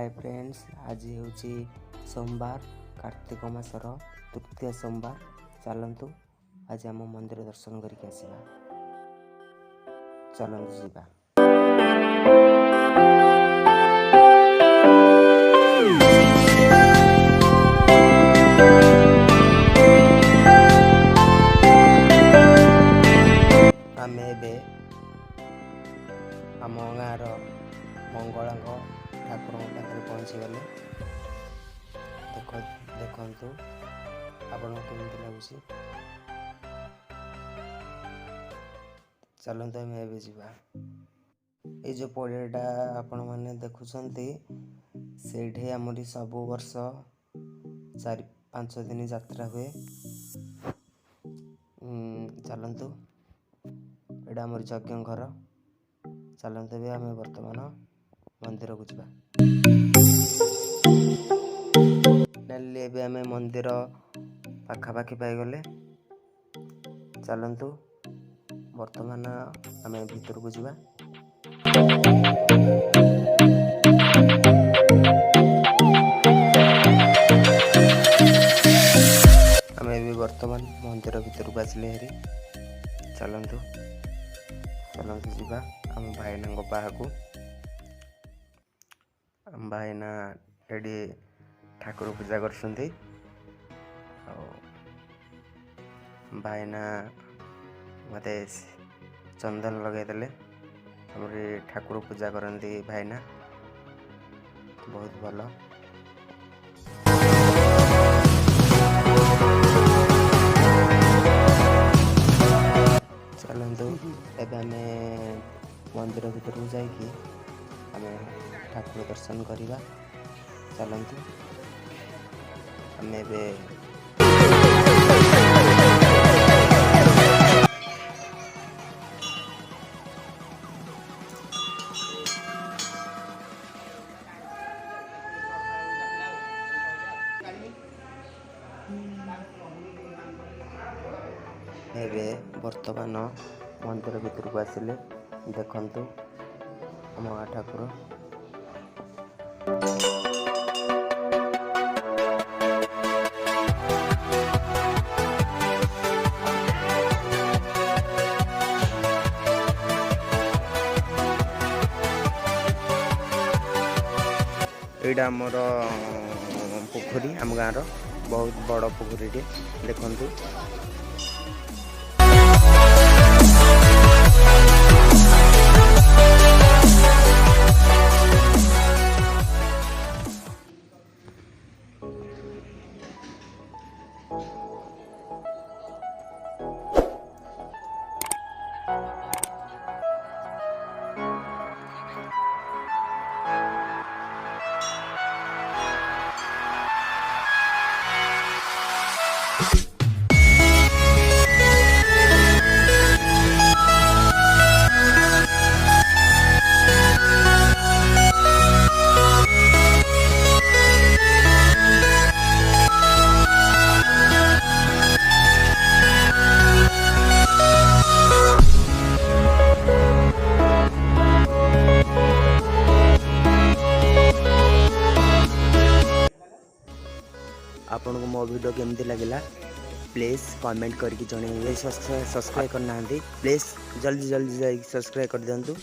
Hi friends, आज हूँ सोमवार कार्तिक मासर तृतीय सोमवार। चलतु आज आम मंदिर दर्शन करके आसवा। चलतु जीवा। आम आम गाँव मंगला ठाकुर पाखे पहुँचीगले। देखु आपण केमती लगुच। चलते आम ए जा। ये जो पड़ियाटा आपण मैंने देखुंत से आमरी सबु वर्ष 4-5 दिन यात्रा हुए। चलतु एटा आमर यज्ञ घर। चलते भी आम वर्तमान मंदिर को जा। फाइनाली आम मंदिर पाखापाखि पाईगले। चलतु वर्तमान आम भीतर को जा। आम भी वर्तमान मंदिर भीतर को आसले हेरी। चलतु चलतु जीवा आम भाईना बाहू। आम भाईना एडी ठाकुर पूजा कर भाईना मत चंदन लगेदेले। हमरी ठाकुर पूजा करती भाईना बहुत भल। चलतु एवं मंदिर भीतर को जाकि ठाकुर दर्शन करवा। चलतु आम वर्तमान मंदिर भीतर को आसिले। देखंतु आम ठाकुर। एटा आमर पोखरी आम गाँव बहुत बड़ पोखरी टे। देखंतु आपन को मो वीडियो केमती लगिला प्लीज कमेंट करके जणेबे। सब्सक्राइब करना प्लीज जल्दी जल्दी सब्सक्राइब कर दिंतु।